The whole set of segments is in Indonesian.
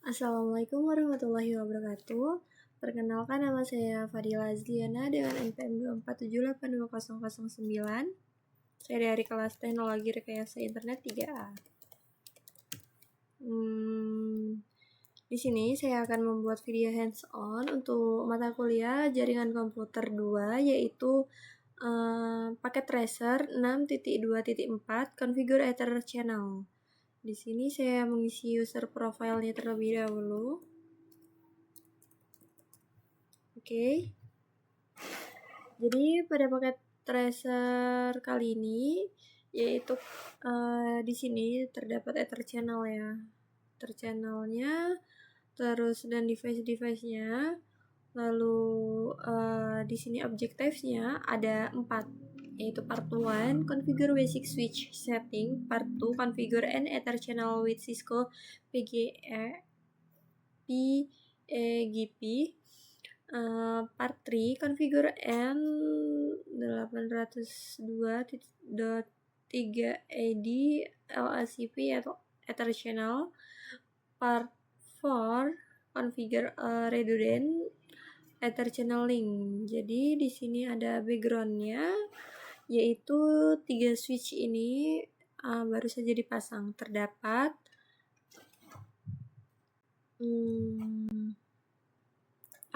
Assalamualaikum warahmatullahi wabarakatuh. Perkenalkan, nama saya Fadila Azliana dengan NPM 247828009. Saya dari kelas Teknologi Rekayasa Internet 3A. Di sini saya akan membuat video hands-on untuk mata kuliah Jaringan Komputer 2, yaitu paket tracer 6.2.4 Configure Ether Channel. Di sini saya mengisi user profile-nya terlebih dahulu. Oke. Jadi pada paket tracer kali ini yaitu di sini terdapat Ether channel ya. Ether channelnya, terus dan device-device-nya. Lalu di sini objectives-nya ada 4, yaitu part 1 configure basic switch setting, part 2 configure an Ether channel with Cisco PEGP, part 3 configure an 802.3 AD LACP atau Ether channel, part 4 configure redundant Ether channel link. Jadi di sini ada backgroundnya, yaitu 3 switch ini baru saja dipasang. Terdapat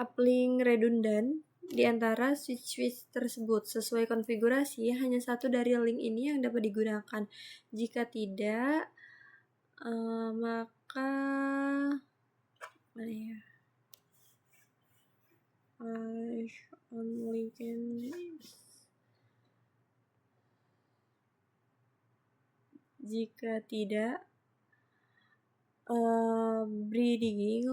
uplink redundant di antara switch-switch tersebut. Sesuai konfigurasi, hanya satu dari link ini yang dapat digunakan. Jika tidak, maka only can jika tidak, bridging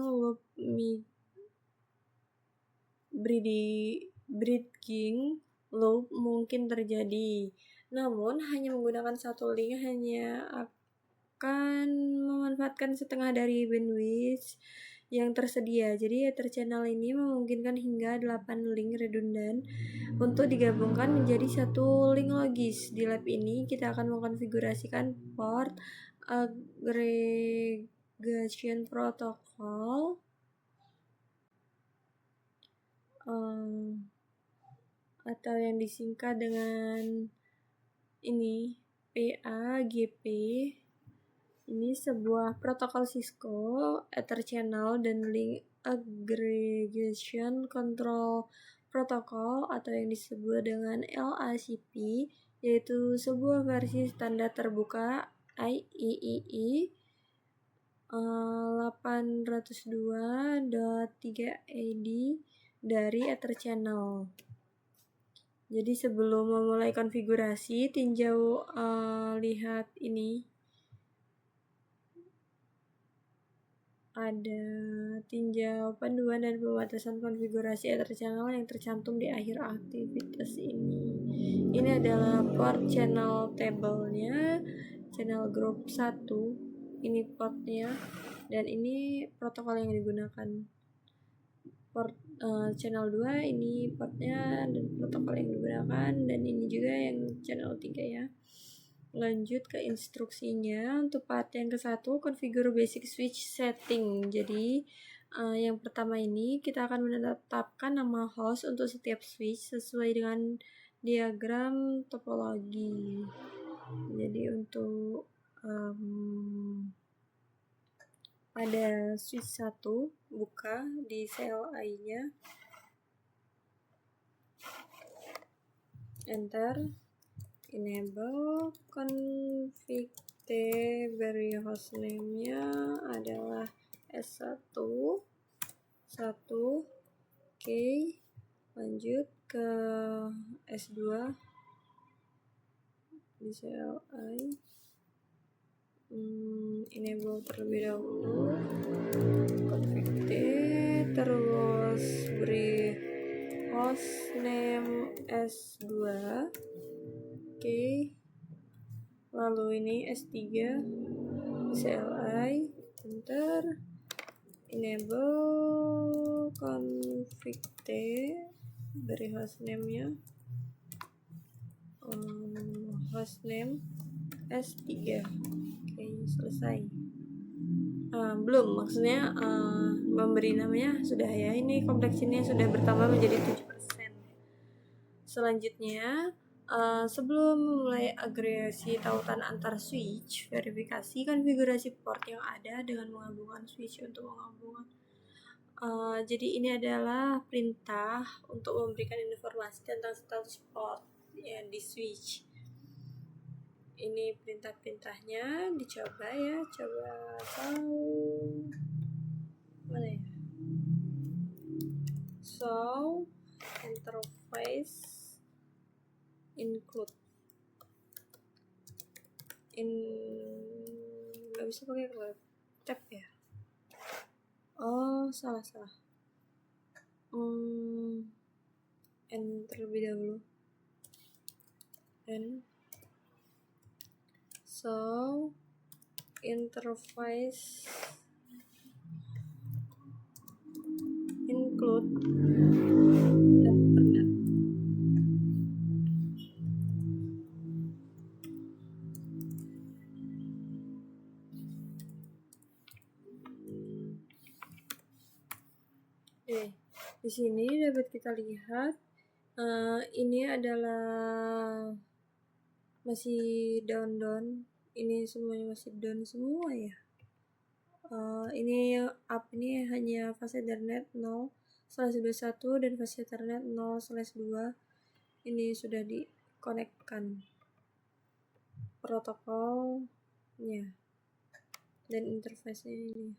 loop mungkin terjadi. Namun hanya menggunakan satu link hanya akan memanfaatkan setengah dari bandwidth yang tersedia. Jadi Ether channel ini memungkinkan hingga 8 link redundan untuk digabungkan menjadi satu link logis. Di lab ini kita akan mengkonfigurasikan port aggregation protocol atau yang disingkat dengan ini PAGP. Ini sebuah protokol Cisco Ether channel dan link aggregation control protocol atau yang disebut dengan LACP, yaitu sebuah versi standar terbuka IEEE 802.3 AD dari Ether channel. Jadi sebelum memulai konfigurasi, tinjau lihat ini. Ada tinjau panduan dan pembatasan konfigurasi Ether channel yang tercantum di akhir aktivitas ini. Ini adalah port channel table-nya, channel group 1, ini portnya, dan ini protokol yang digunakan. Port channel 2 ini portnya dan protokol yang digunakan, dan ini juga yang channel 3 ya. Lanjut ke instruksinya. Untuk part yang ke-1, configure basic switch setting. Jadi yang pertama ini kita akan menetapkan nama host untuk setiap switch sesuai dengan diagram topologi. Jadi untuk pada switch 1, buka di CLI-nya, enter, enable config T, beri hostname-nya adalah S1 oke. Lanjut ke S2 di CLI, enable terlebih dahulu config T, terus beri hostname S2 oke. Lalu ini S3 CLI, enter, enable config T, beri hostname-nya hostname S3 oke, selesai. belum, maksudnya memberi namanya sudah ya, ini kompleksitasnya sudah bertambah menjadi 7%. Selanjutnya, sebelum memulai agregasi tautan antar switch, verifikasi konfigurasi port yang ada dengan menggabungkan switch untuk menggabungkan. Jadi ini adalah perintah untuk memberikan informasi tentang status port ya di switch. Ini perintah-perintahnya, dicoba ya, coba tahu mana ya. So interface include nggak bisa pakai tab ya. Oh, salah. Enter terlebih dahulu. And so interface include Ethernet. Di sini dapat kita lihat ini adalah masih down. Ini semuanya masih down semua ya. Ini up ini hanya fase Ethernet 0/21 dan fase Ethernet 0/2. Ini sudah dikonekkan protokolnya dan interface-nya ini.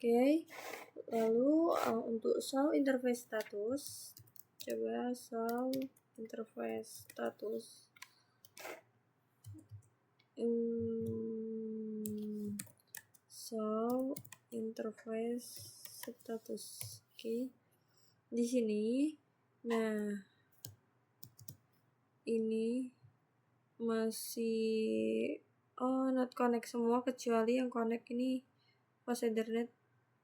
Oke, lalu untuk show interface status, coba show interface status. Show interface status. Oke. Di sini, nah ini masih not connect semua kecuali yang connect ini pas Ethernet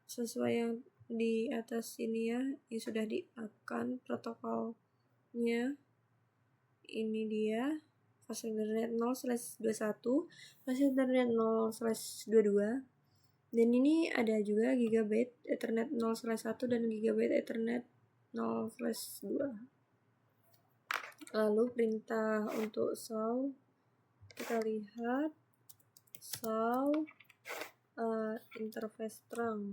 sesuai yang di atas ini ya, yang sudah di-up-kan protokolnya. Ini dia fase Ethernet 0/21, fase Ethernet 0/22, dan ini ada juga Gigabit Ethernet 0/1 dan Gigabit Ethernet 0/2. Lalu perintah untuk show, kita lihat show interface terang.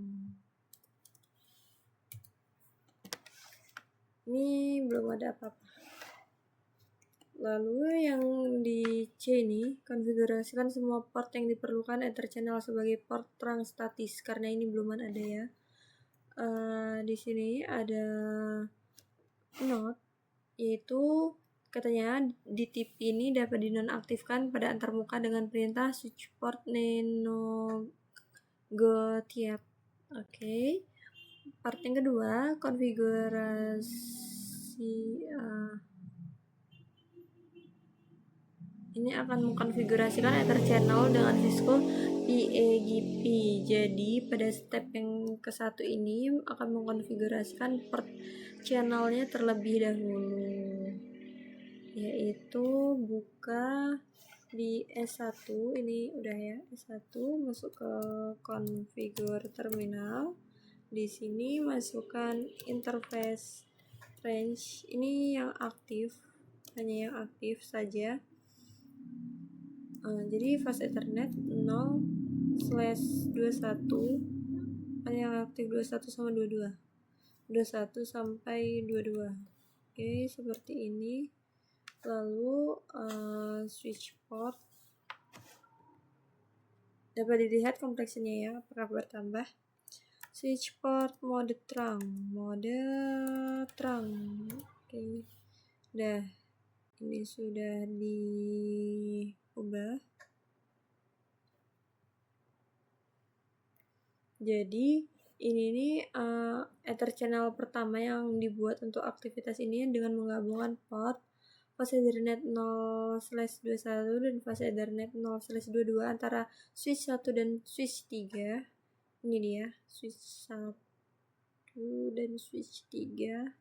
Ini belum ada apa-apa. Lalu yang di C ini, konfigurasikan semua port yang diperlukan Ether channel sebagai port terang statis, karena ini belum ada ya. Di sini ada note, yaitu katanya di tip ini dapat dinonaktifkan pada antarmuka dengan perintah switch port nano go tiap. Oke. Part yang kedua, konfigurasi ini akan mengkonfigurasikan Ether channel dengan Cisco PAGP. Jadi pada step yang ke-1 ini akan mengkonfigurasikan port channelnya terlebih dahulu, yaitu buka di S1, ini udah ya, S1, masuk ke configure terminal. Di sini masukkan interface range, ini yang aktif, hanya yang aktif saja. Jadi fase Ethernet 0/21, yang aktif 21 sama 22, 21 sampai 22. Oke, seperti ini. Lalu switch port dapat dilihat kompleksitasnya ya, apakah bertambah. Switch port mode terang. Oke. Dah, ini sudah diubah. Jadi ini nih Ether channel pertama yang dibuat untuk aktivitas ini dengan menggabungkan port fase Ethernet 0/21 dan fase Ethernet 0/22 antara switch 1 dan switch 3. Ini dia switch 1 dan switch 3.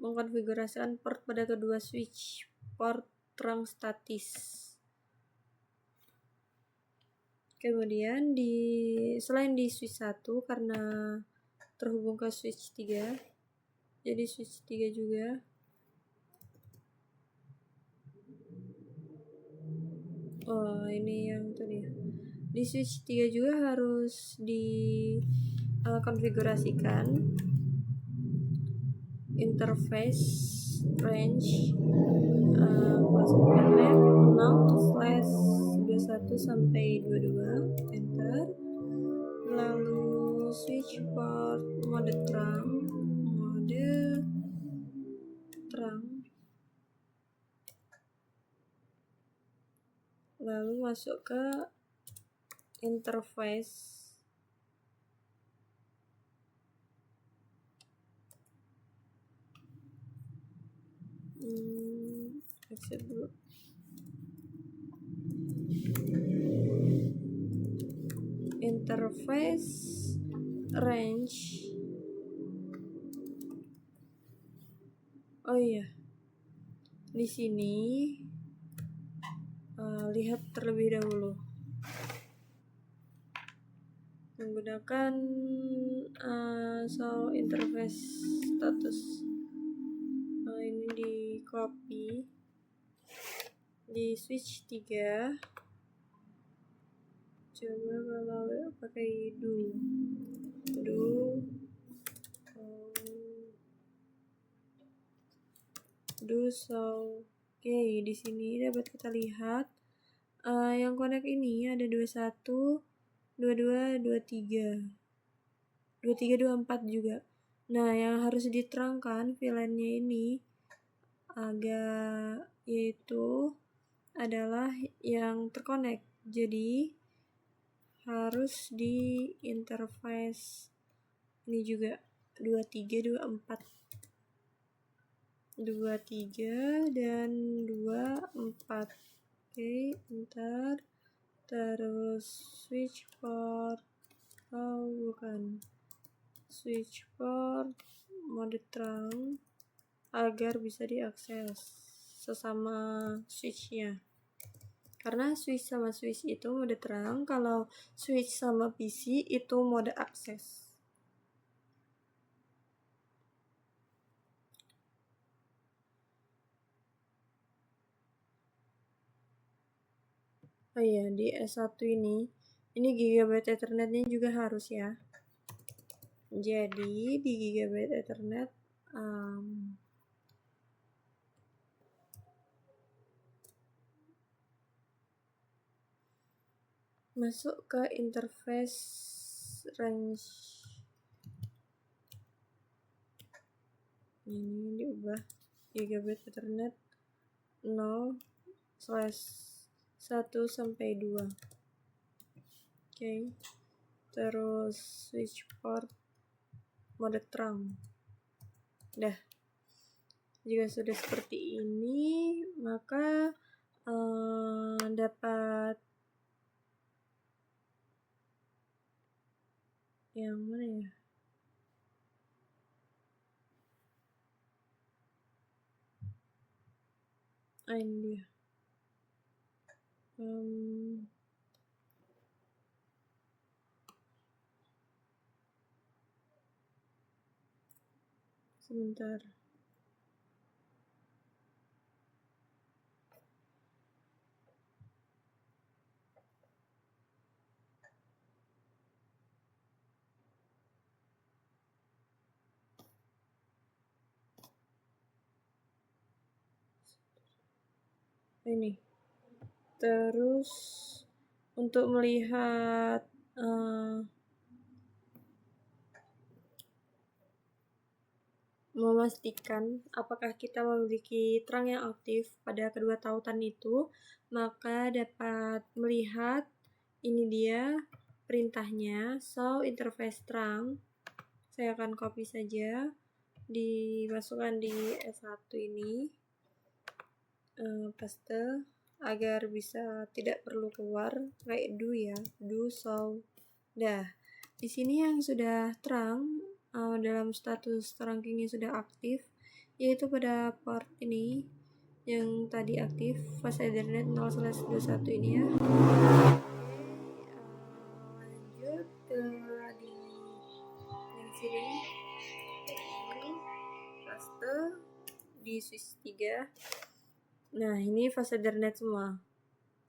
Mengkonfigurasikan port pada kedua switch port terang statis. Kemudian selain di switch 1 karena terhubung ke switch 3, jadi switch 3 juga. Oh, ini yang tadi. Di switch 3 juga harus konfigurasikan interface range internet 0/21 sampai 22, enter. Lalu switch port mode terang, lalu masuk ke interface exit dulu. Interface range. Oh iya, di sini lihat terlebih dahulu menggunakan show interface status. Ini di copy di switch 3. Coba kalau pakai do show. Oke, di sini dapat kita lihat yang connect ini ada 21, 22, 23, 23, 24 juga. Nah, yang harus diterangkan VLAN-nya ini yaitu adalah yang terkonek. Jadi harus di interface ini juga 23, 24. 23 dan 24. Oke, ntar terus switch port switch port mode terang agar bisa diakses sesama switchnya. Karena switch sama switch itu mode terang, kalau switch sama PC itu mode akses. Oh iya, di S1 ini Gigabit Ethernetnya juga harus ya. Jadi di Gigabit Ethernet masuk ke interface range. Ini diubah Gigabit Ethernet 0/1 sampai 2. Oke. Terus switch port mode terang. Dah. Jika sudah seperti ini, maka dapat yang mana ya? Ini dia. Sebentar. Ini. Terus untuk melihat memastikan apakah kita memiliki terang yang aktif pada kedua tautan itu, maka dapat melihat ini dia perintahnya show interface terang. Saya akan copy saja, dimasukkan di S1 ini, paste agar bisa tidak perlu keluar, kayak do show. Dah, di sini yang sudah terang dalam status rankingnya sudah aktif, yaitu pada port ini yang tadi aktif fast Ethernet 0/21 ini ya. switch 3. Nah, ini fase Ethernet semua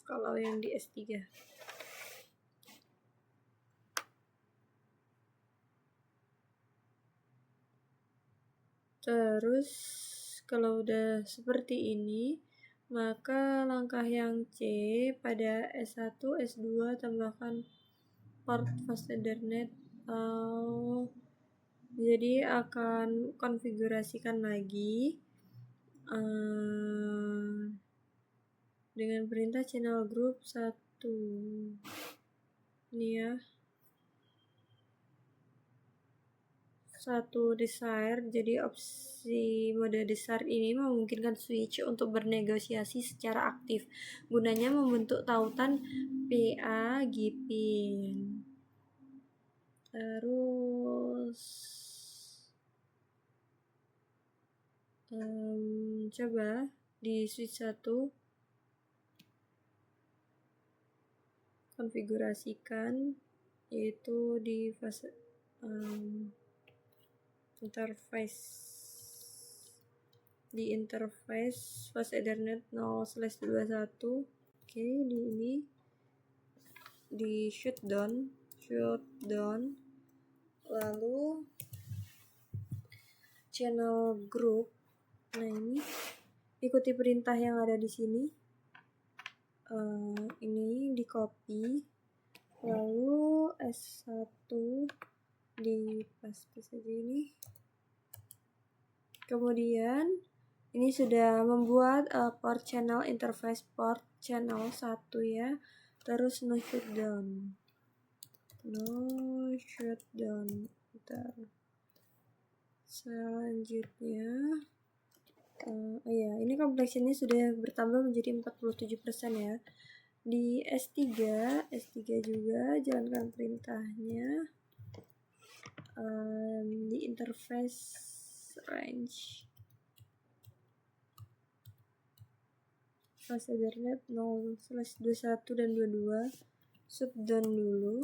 kalau yang di S3. Terus kalau udah seperti ini, maka langkah yang C pada S1, S2 tambahkan port fast Ethernet. Jadi akan konfigurasikan lagi dengan perintah channel group 1. Ini ya. 1 desire, jadi opsi mode desire ini memungkinkan switch untuk bernegosiasi secara aktif. Gunanya membentuk tautan PA GPIN. Terus coba di switch 1 konfigurasikan, yaitu di fase interface fast Ethernet 0/21. Oke, di ini di shutdown, lalu channel group. Nah, ini ikuti perintah yang ada di sini. Ini di copy, lalu S1 di paste saja ini. Kemudian ini sudah membuat port channel interface port channel 1 ya. Terus no shutdown. Bentar. Selanjutnya ini complexionnya sudah bertambah menjadi 47% ya. Di S3 juga jalankan perintahnya. Di interface range fast Ethernet 0/21 dan 22 shutdown dulu.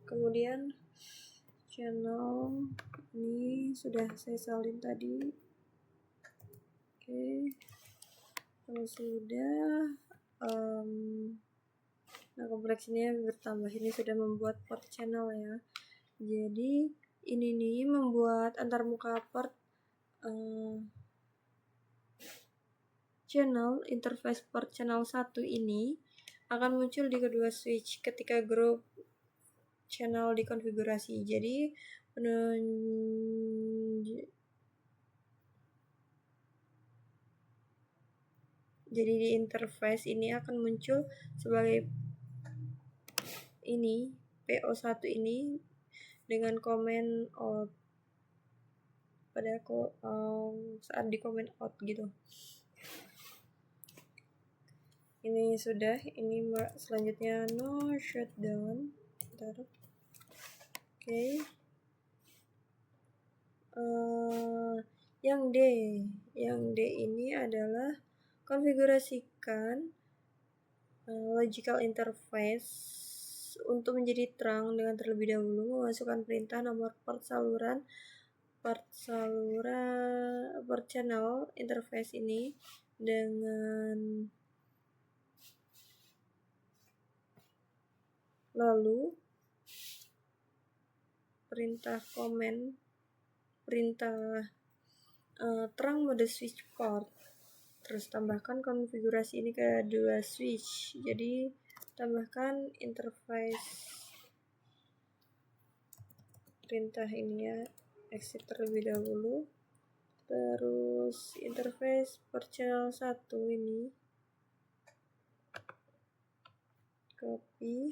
Kemudian channel ini sudah saya salin tadi. Oke, kalau sudah nah kompleksnya bertambah. Ini sudah membuat port channel ya. Jadi ini nih membuat antarmuka port channel interface port channel 1 ini akan muncul di kedua switch ketika group channel dikonfigurasi. Jadi di interface ini akan muncul sebagai ini PO1 ini dengan komen out pada saat di komen out gitu. Ini sudah, ini selanjutnya no shutdown. Oke. Yang D ini adalah konfigurasikan logical interface untuk menjadi terang dengan terlebih dahulu memasukkan perintah nomor port channel interface ini dengan lalu perintah terang mode switch port. Terus tambahkan konfigurasi ini ke dua switch. Jadi tambahkan interface perintah ini ya, exit terlebih dahulu. Terus interface port channel 1 ini copy.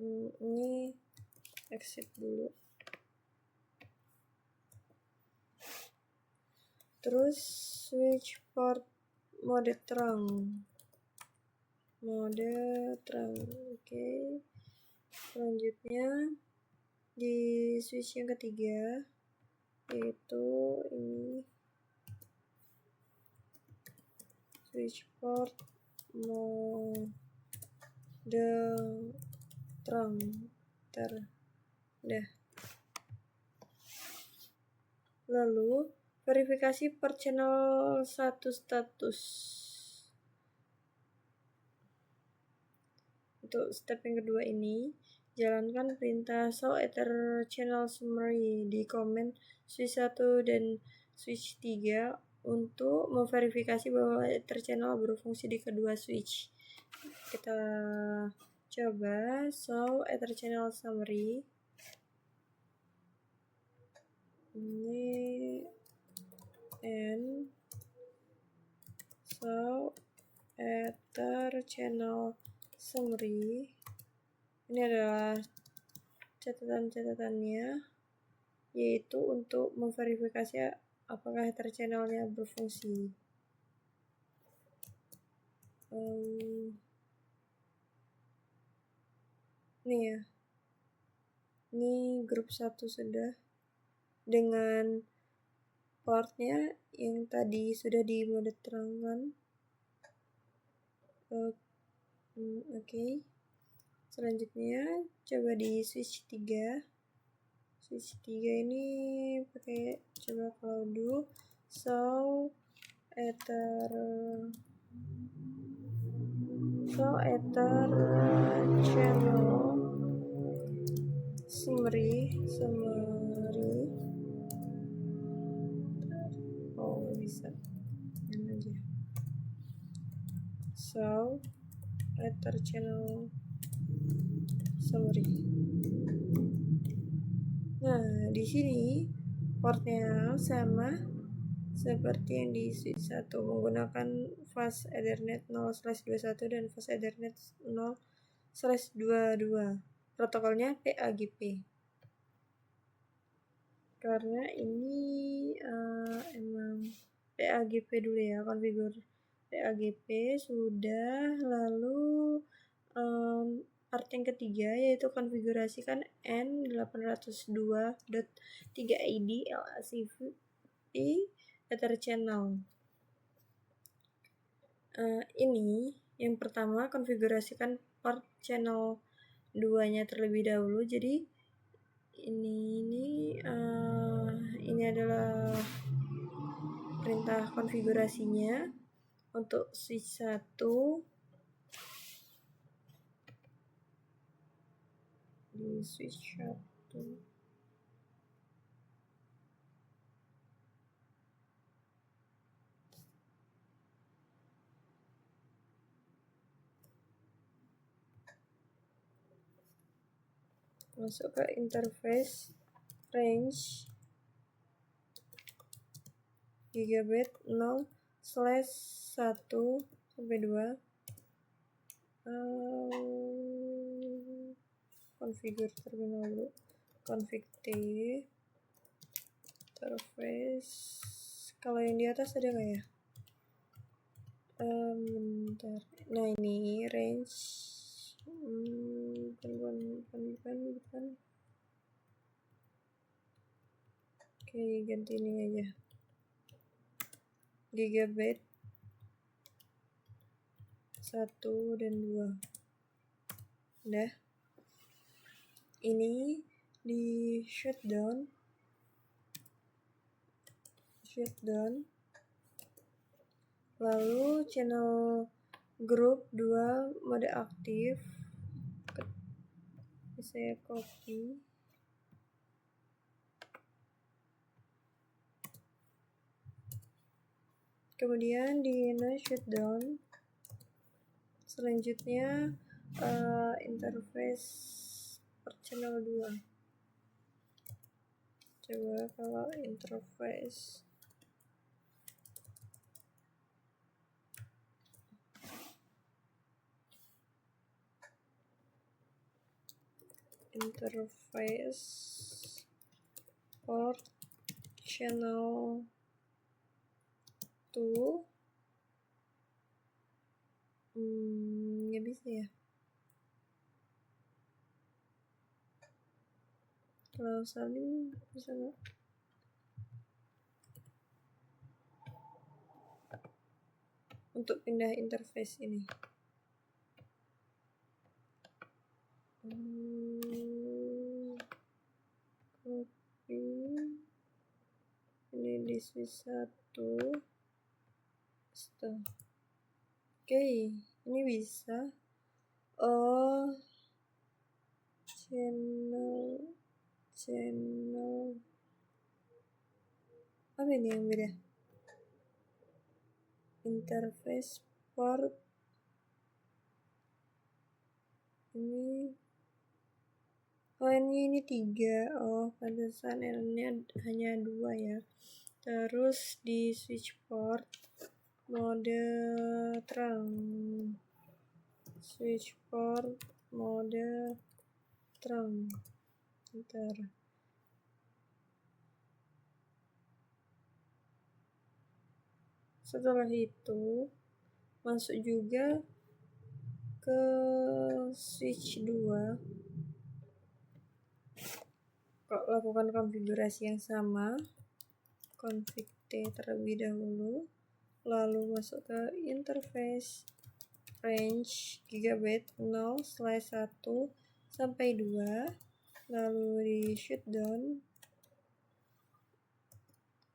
Ini exit dulu. Terus switch port mode terang. Oke. Selanjutnya di switch yang ketiga, yaitu ini switch port mode terang. Udah. Lalu verifikasi per channel 1 status. Untuk step yang kedua ini, jalankan perintah show ether channel summary di komen switch 1 dan switch 3 untuk memverifikasi bahwa ether channel berfungsi di kedua switch. Kita coba show ether channel summary. Ini and show ether channel summary. Ini adalah catatan-catatannya, yaitu untuk memverifikasi apakah ether channelnya berfungsi. Nih ya, ini grup 1 sudah dengan portnya yang tadi sudah di mode terangkan. Oke. Selanjutnya coba di switch 3. Switch 3 ini pakai coba Cloud show ether channel summary. Oh, bisa ini aja. Show ether channel summary. Nah, di sini portnya sama seperti yang di switch 1 menggunakan fast Ethernet 0/21 dan fast Ethernet 0/22. Protokolnya PAGP. Karena ini emang PAGP dulu ya, konfigur PAGP sudah. Lalu part yang ketiga yaitu konfigurasikan N802.3ID LACV ether channel. Ini yang pertama konfigurasikan part channel 2-nya terlebih dahulu. Jadi ini adalah perintah konfigurasinya untuk switch 1. Di switch 1 masuk ke interface range gigabit 0/1-2. Configure terminal dulu. Config T interface. Kalau yang di atas ada nggak ya? Bentar. Nah, ini range bukan. Oke, ganti ini aja. Gigabit 1 dan 2. Udah. Ini di shutdown. Lalu channel group 2 mode aktif. Saya copy. Kemudian di shutdown. Selanjutnya interface per channel 2. Coba kalau interface port channel 2 nggak bisa ya. Kalau saling bisa nggak? Untuk pindah interface ini copy switch 1. Oke, ini bisa. Oh, channel apa ini yang beda? Interface port ini. Oh, ini 3. Oh, pantesan N-nya hanya 2 ya. Terus di switch port mode terang, switch port mode terang. Bentar. Setelah itu masuk juga ke switch 2, lakukan konfigurasi yang sama, config T terlebih dahulu, lalu masuk ke interface, range gigabyte 0/1 sampai 2, lalu di shutdown,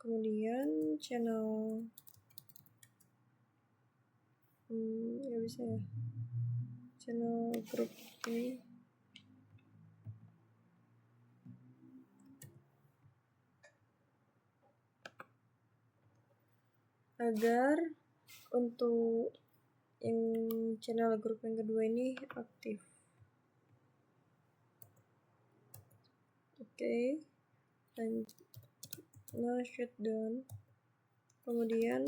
kemudian channel ya bisa ya, channel group ini agar untuk yang channel grup yang kedua ini aktif. Oke, nah shutdown, kemudian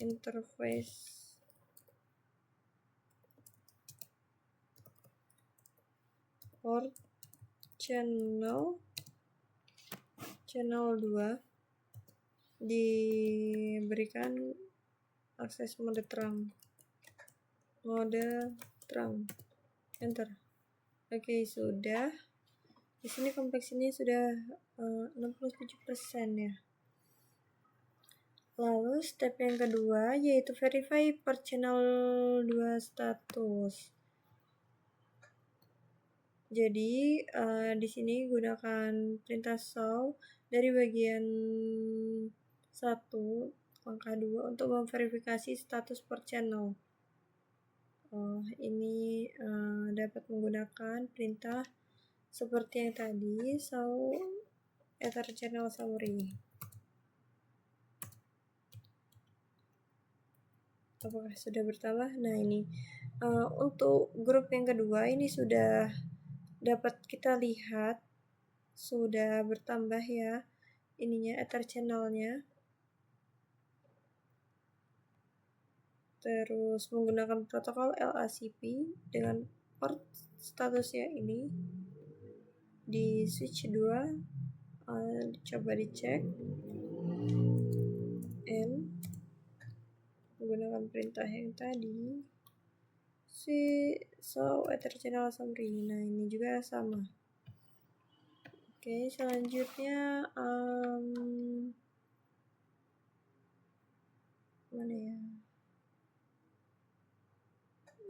interface port channel 2 diberikan akses mode terang, enter. Oke, sudah. Di sini kompleksitasnya sudah 67% ya. Lalu step yang kedua yaitu verify per channel 2 status. Jadi di sini gunakan perintah show dari bagian 1 langkah 2 untuk memverifikasi status per channel. Ini dapat menggunakan perintah seperti yang tadi, show ether channel summary. Apakah sudah bertambah? Nah, ini untuk grup yang kedua ini sudah dapat kita lihat sudah bertambah ya ininya, ether channelnya. Terus menggunakan protokol LACP dengan port statusnya ini di switch 2, coba dicek N menggunakan perintah yang tadi, show ether channel summary. Nah, ini juga sama. Oke, selanjutnya mana ya,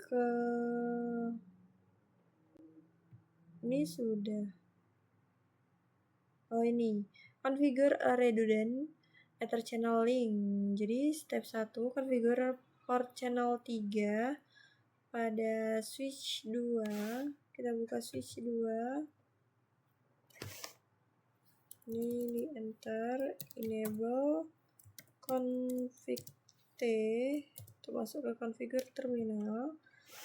ke ini sudah. Oh, ini configure a redundant ether channel link. Jadi step 1 configure port channel 3 pada switch 2. Kita buka switch 2. Ini di enter, enable config T untuk masuk ke configure terminal.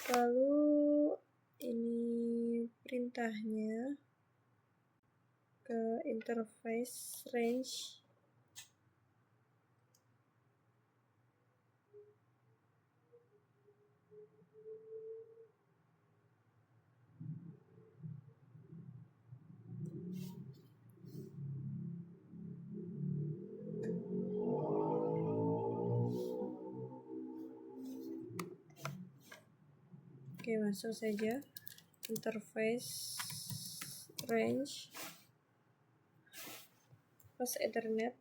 Lalu ini perintahnya ke interface range, oke, masuk saja interface range pas Ethernet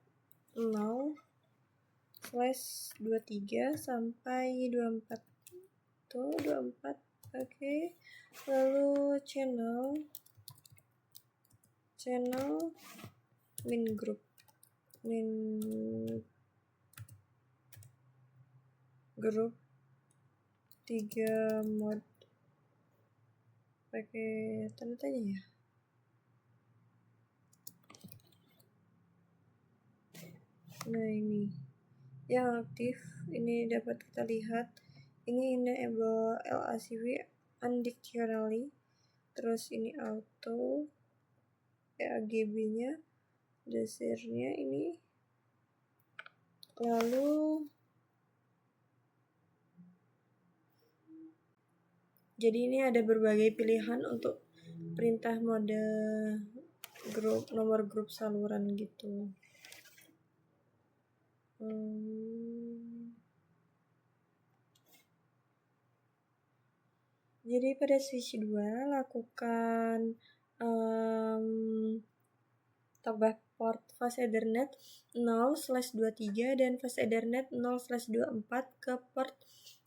0/23 sampai 24 tuh 24. Oke, lalu channel min group main grup 3 mod pakai tanda tanya ya. Nah, ini yang aktif ini dapat kita lihat, ini enable LACV undictionally, terus ini auto AGB nya, desirnya ini, lalu jadi ini ada berbagai pilihan untuk perintah mode grup, nomor grup saluran gitu. Jadi pada switch 2 lakukan tambah port fast Ethernet 0/23 dan fast Ethernet 0/24 ke port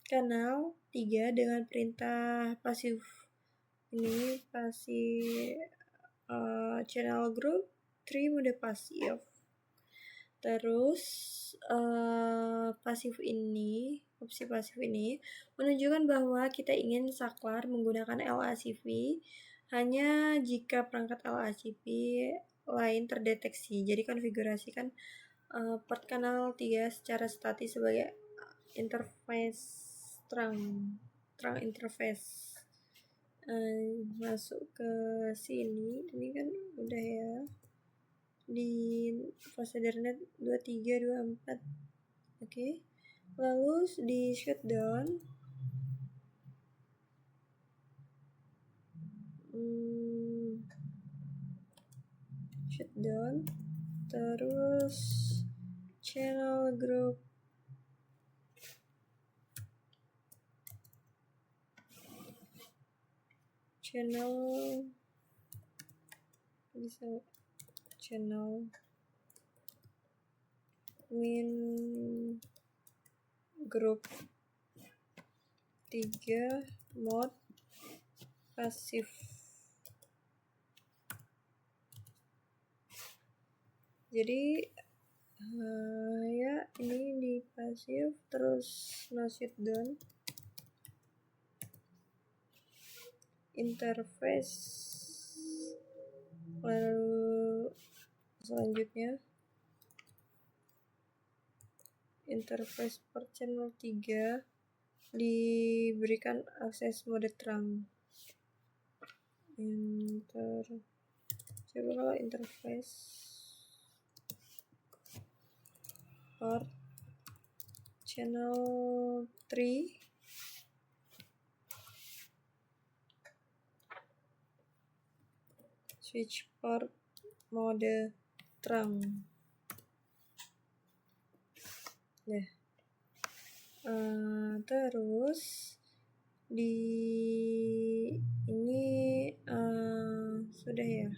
kanal 3 dengan perintah pasif. Ini pasif channel group 3 mode pasif. Terus opsi pasif ini menunjukkan bahwa kita ingin saklar menggunakan LACV hanya jika perangkat LACV lain terdeteksi. Jadi konfigurasikan port kanal 3 secara statis sebagai interface terang interface. Masuk ke sini, ini kan udah ya, di fase Ethernet 23 24. Oke. Lalu di shutdown terus channel group min grup 3 mod pasif. Jadi ya ini di pasif, terus no shutdown, interface, lalu selanjutnya interface per channel 3 diberikan akses mode terang. Coba kalau interface port channel 3 switch port mode terang. Nah, terus di ini sudah ya,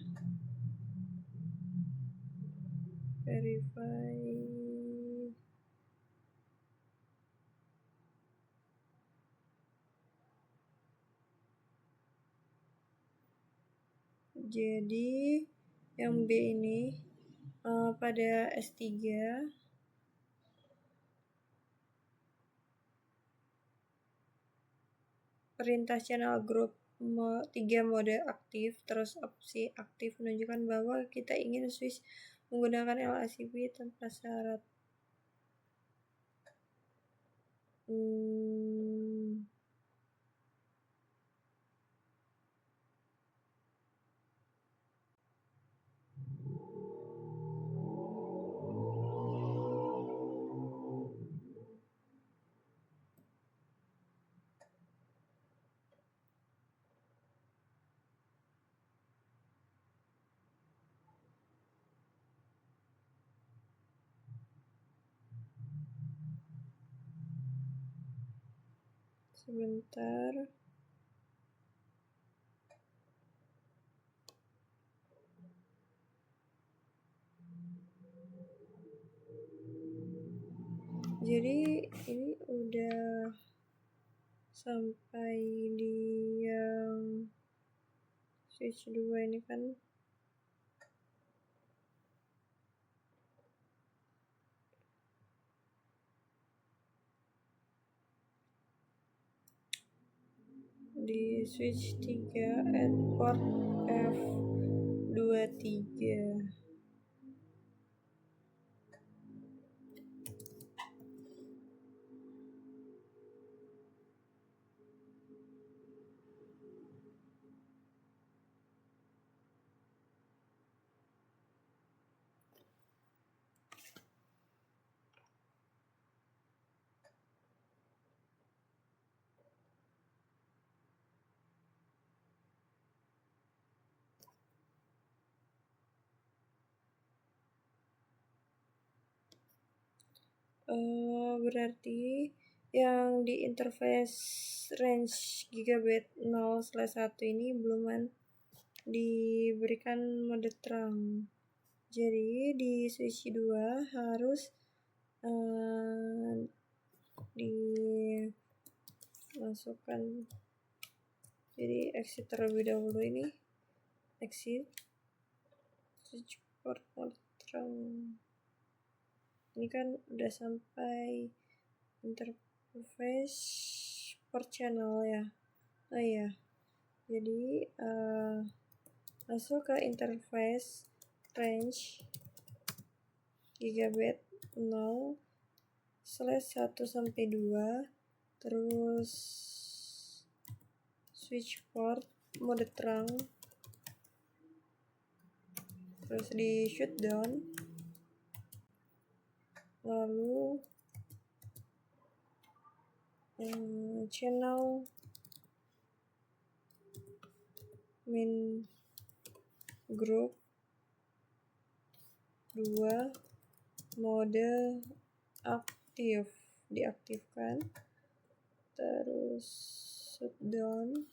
verify. Jadi yang B ini pada S3 perintah channel group 3 mode aktif, terus opsi aktif menunjukkan bahwa kita ingin switch menggunakan LACV tanpa syarat. Sebentar. Jadi ini udah sampai di yang switch 2 ini kan. di switch 3 at port F23. Berarti yang di interface range gigabit 0/1 ini belum diberikan mode terang. Jadi di switch 2 harus dimasukkan, jadi exit terlebih dahulu, ini exit switch port mode terang. Ini kan udah sampai interface port channel ya. Oh iya, jadi masuk ke interface range gigabit 0/1-2, terus switch port mode terang, terus di shutdown, lalu channel main group 2 mode aktif diaktifkan, terus shutdown,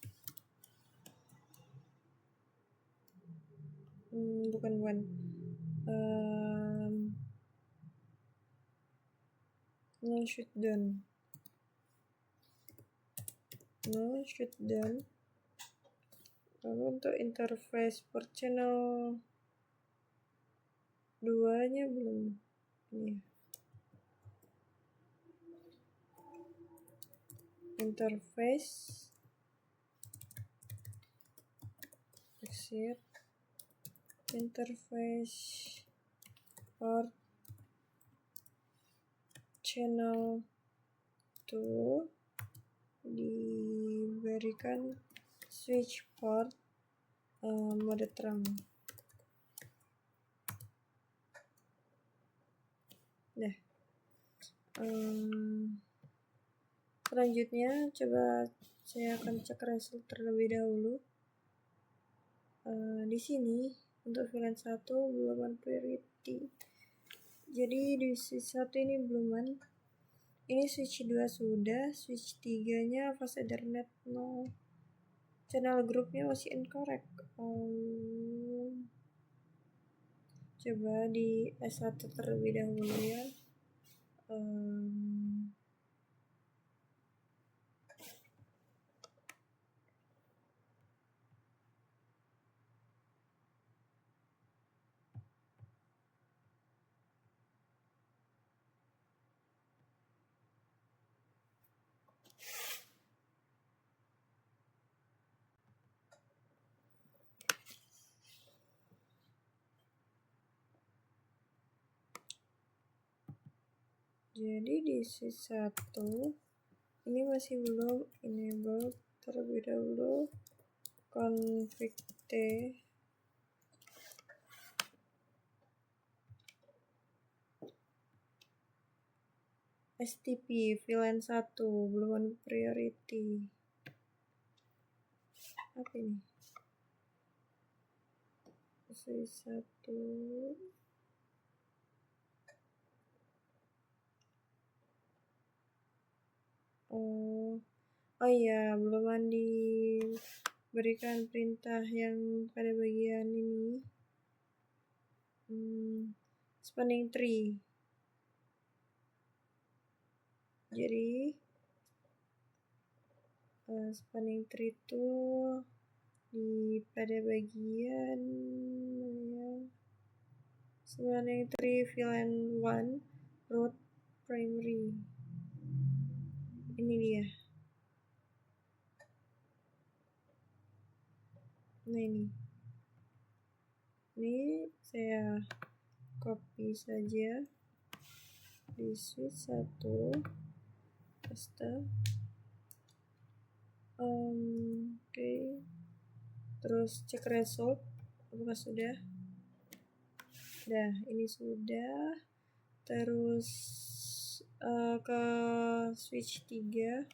no shutdown. Lalu untuk interface port channel 2 nya belum. Ini interface exit interface port channel 2 diberikan switch port mode terang. Nah, selanjutnya coba saya akan cek result terlebih dahulu. Di sini untuk VLAN 1 belum priority, jadi di switch 1 ini belum. Ini switch 2 sudah, switch 3 nya fast ethernet 0, channel grupnya masih incorrect. Coba di S1 terlebih dahulu ya. Jadi di switch 1 ini masih belum enable. Terlebih dahulu config T STP VLAN 1 belum priority. Apa ini? Switch 1 oh iya, belum diberikan perintah yang pada bagian ini, spanning tree. Jadi spanning tree itu pada bagian spanning tree VLAN 1 root primary. Ini dia. Nah ini saya copy saja di switch 1, paste. Oke. Terus cek result apakah sudah. Nah, ini sudah. Terus ke switch 3.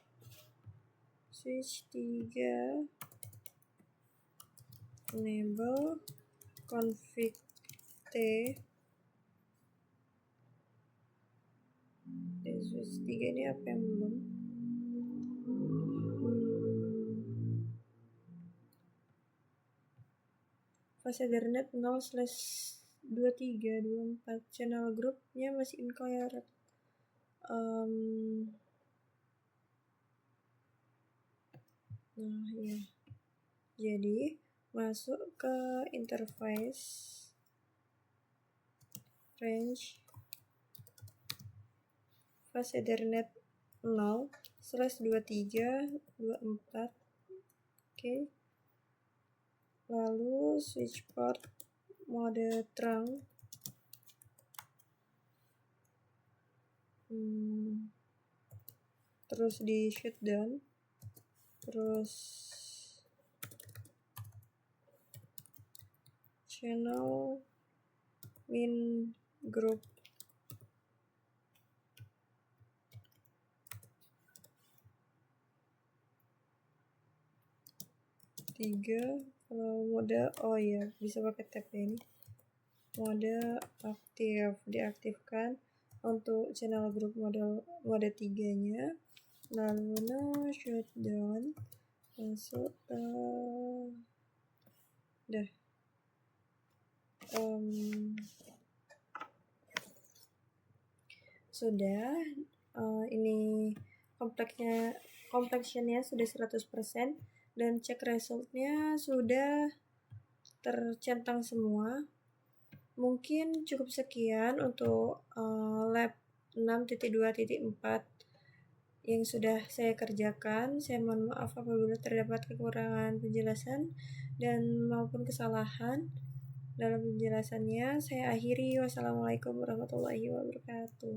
Switch 3 enable config T. Di switch 3 ini apa yang belum? Fase Ethernet 0/2324 channel groupnya masih incoherent. Nah ya, jadi masuk ke interface range fase Ethernet 0/2324. Oke. Lalu switch port mode trunk. Terus di shutdown. Terus channel min group. Kalau mode bisa pakai tab ini. Mode aktif diaktifkan untuk channel group mode 3-nya. Lalu shutdown, masuk sudah. Ini complexionnya sudah 100% dan cek resultnya sudah tercentang semua. Mungkin cukup sekian untuk lab 6.2.4 yang sudah saya kerjakan. Saya mohon maaf apabila terdapat kekurangan penjelasan dan maupun kesalahan dalam penjelasannya. Saya akhiri. Wassalamualaikum warahmatullahi wabarakatuh.